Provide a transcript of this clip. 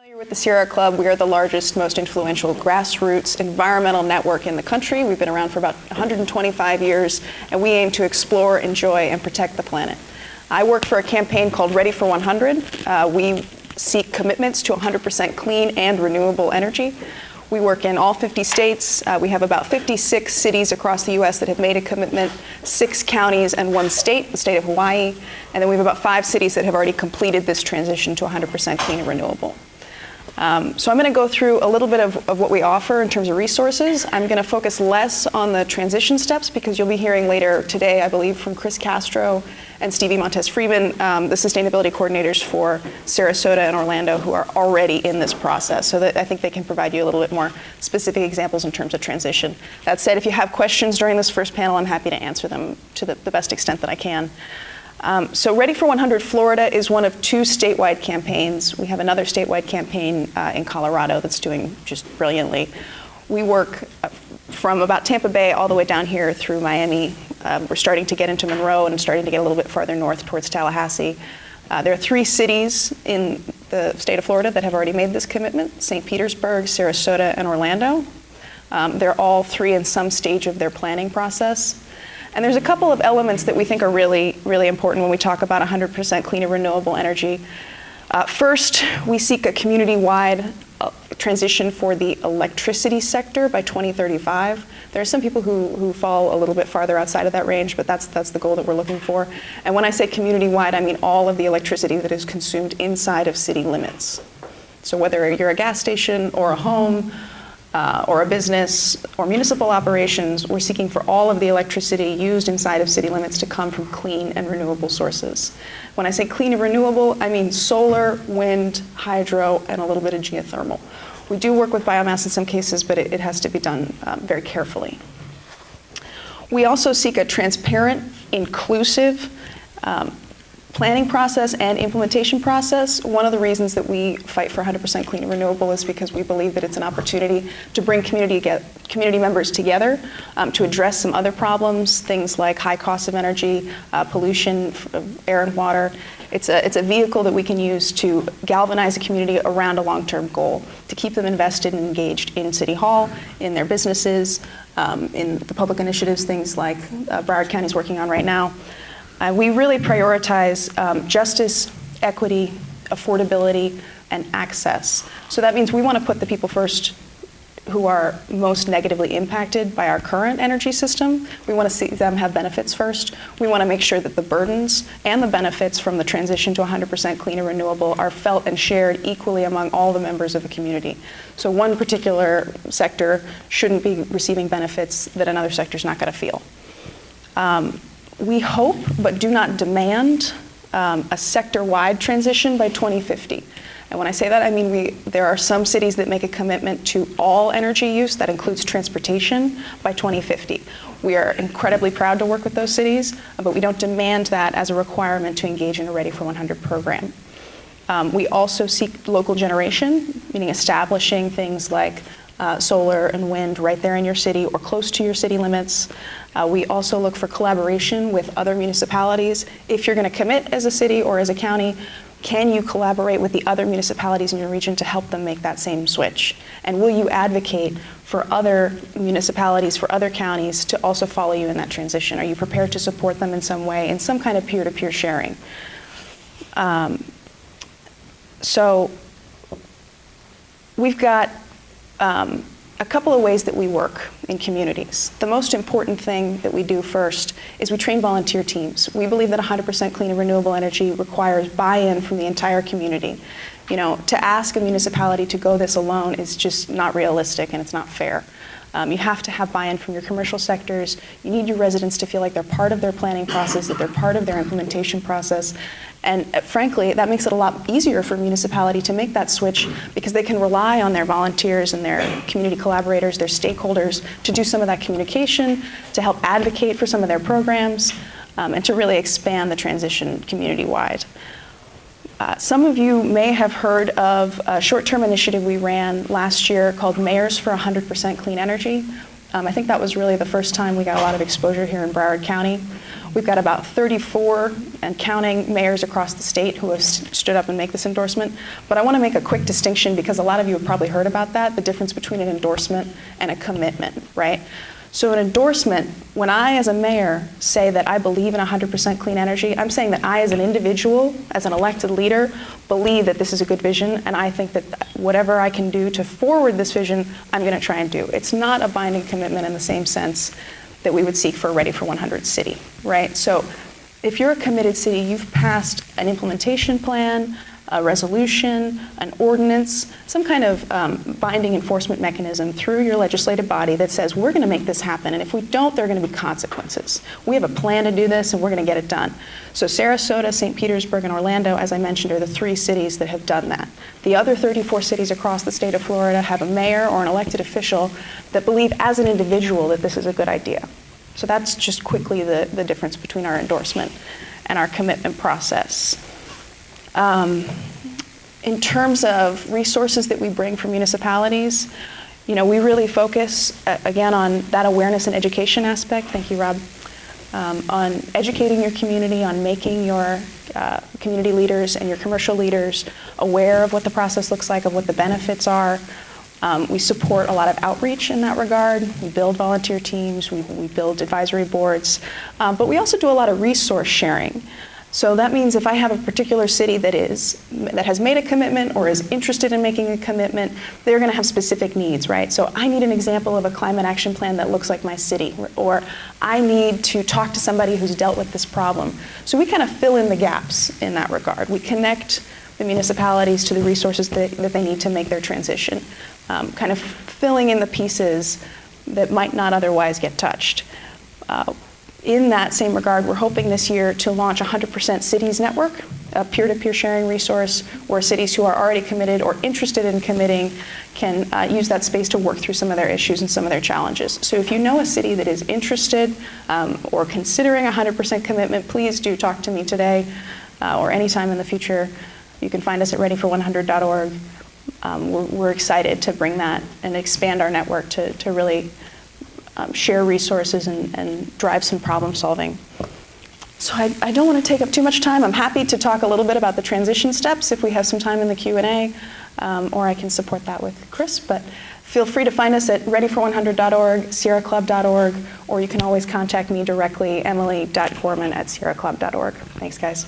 Familiar with the Sierra Club, we are the largest, most influential grassroots environmental network in the country. We've been around for about 125 years, and we aim to explore, enjoy, and protect the planet. I work for a campaign called Ready for 100. We seek commitments to 100% clean and renewable energy. We work in all 50 states. We have about 56 cities across the U.S. that have made a commitment, 6 counties and 1 state, the state of Hawaii. And then we have about 5 cities that have already completed this transition to 100% clean and renewable. So I'm going to go through a little bit of what we offer in terms of resources. I'm going to focus less on the transition steps because you'll be hearing later today, I believe, from Chris Castro and Stevie Montez-Freeman, the sustainability coordinators for Sarasota and Orlando, who are already in this process. So that I think they can provide you a little bit more specific examples in terms of transition. That said, if you have questions during this first panel, I'm happy to answer them to the best extent that I can. So Ready for 100 Florida is one of 2 statewide campaigns. We have another statewide campaign in Colorado that's doing just brilliantly. We work from about Tampa Bay all the way down here through Miami. We're starting to get into Monroe and starting to get a little bit farther north towards Tallahassee. There are 3 cities in the state of Florida that have already made this commitment: St. Petersburg, Sarasota, and Orlando. They're all 3 in some stage of their planning process. And there's a couple of elements that we think are really, really important when we talk about 100% clean and renewable energy. First, we seek a community-wide transition for the electricity sector by 2035. There are some people who fall a little bit farther outside of that range, but that's the goal that we're looking for. And when I say community-wide, I mean all of the electricity that is consumed inside of city limits. So whether you're a gas station or a home, or a business or municipal operations, we're seeking for all of the electricity used inside of city limits to come from clean and renewable sources. When I say clean and renewable, I mean solar, wind, hydro, and a little bit of geothermal. We do work with biomass in some cases, but it has to be done very carefully. We also seek a transparent, inclusive, planning process and implementation process. One of the reasons that we fight for 100% clean and renewable is because we believe that it's an opportunity to bring community members together to address some other problems, things like high cost of energy, pollution, air and water. It's a vehicle that we can use to galvanize a community around a long-term goal, to keep them invested and engaged in City Hall, in their businesses, in the public initiatives, things like Broward County is working on right now. We really prioritize justice, equity, affordability, and access. So that means we want to put the people first who are most negatively impacted by our current energy system. We want to see them have benefits first. We want to make sure that the burdens and the benefits from the transition to 100% clean and renewable are felt and shared equally among all the members of the community. So one particular sector shouldn't be receiving benefits that another sector is not going to feel. We hope, but do not demand, a sector-wide transition by 2050. And when I say that, I mean there are some cities that make a commitment to all energy use. That includes transportation by 2050. We are incredibly proud to work with those cities, but we don't demand that as a requirement to engage in a Ready for 100 program. We also seek local generation, meaning establishing things like solar and wind right there in your city or close to your city limits. We also look for collaboration with other municipalities. If you're going to commit as a city or as a county, can you collaborate with the other municipalities in your region to help them make that same switch? And will you advocate for other municipalities, for other counties to also follow you in that transition? Are you prepared to support them in some way, in some kind of peer-to-peer sharing? So we've got a couple of ways that we work in communities. The most important thing that we do first is we train volunteer teams. We believe that 100% clean and renewable energy requires buy-in from the entire community. You know, to ask a municipality to go this alone is just not realistic and it's not fair. You have to have buy-in from your commercial sectors. You need your residents to feel like they're part of their planning process, that they're part of their implementation process. And frankly, that makes it a lot easier for a municipality to make that switch because they can rely on their volunteers and their community collaborators, their stakeholders, to do some of that communication, to help advocate for some of their programs, and to really expand the transition community-wide. Some of you may have heard of a short-term initiative we ran last year called Mayors for 100% Clean Energy. I think that was really the first time we got a lot of exposure here in Broward County. We've got about 34 and counting mayors across the state who have stood up and make this endorsement. But I want to make a quick distinction because a lot of you have probably heard about that, the difference between an endorsement and a commitment, right? So an endorsement, when I as a mayor say that I believe in 100% clean energy, I'm saying that I as an individual, as an elected leader, believe that this is a good vision, and I think that whatever I can do to forward this vision, I'm going to try and do. It's not a binding commitment in the same sense that we would seek for a Ready for 100 city, right? So if you're a committed city, you've passed an implementation plan, a resolution, an ordinance, some kind of binding enforcement mechanism through your legislative body that says we're going to make this happen, and if we don't, there are going to be consequences. We have a plan to do this, and we're going to get it done. So Sarasota, St. Petersburg, and Orlando, as I mentioned, are the 3 cities that have done that. The other 34 cities across the state of Florida have a mayor or an elected official that believe as an individual that this is a good idea. So that's just quickly the difference between our endorsement and our commitment process. In terms of resources that we bring from municipalities, we really focus, again, on that awareness and education aspect. Thank you, Rob. On educating your community, on making your community leaders and your commercial leaders aware of what the process looks like, of what the benefits are. We support a lot of outreach in that regard. We build volunteer teams, we build advisory boards, but we also do a lot of resource sharing. So that means if I have a particular city that has made a commitment or is interested in making a commitment, they're going to have specific needs, right? So I need an example of a climate action plan that looks like my city, or I need to talk to somebody who's dealt with this problem. So we kind of fill in the gaps in that regard. We connect the municipalities to the resources that they need to make their transition, kind of filling in the pieces that might not otherwise get touched. In that same regard, we're hoping this year to launch 100% Cities Network, a peer-to-peer sharing resource where cities who are already committed or interested in committing can use that space to work through some of their issues and some of their challenges. So if you know a city that is interested or considering 100% commitment, please do talk to me today or anytime in the future. You can find us at readyfor100.org. We're excited to bring that and expand our network to really share resources and drive some problem solving. So I don't want to take up too much time. I'm happy to talk a little bit about the transition steps if we have some time in the Q&A, or I can support that with Chris, but feel free to find us at readyfor100.org, sierraclub.org, or you can always contact me directly, emily.gorman@sierraclub.org. Thanks, guys.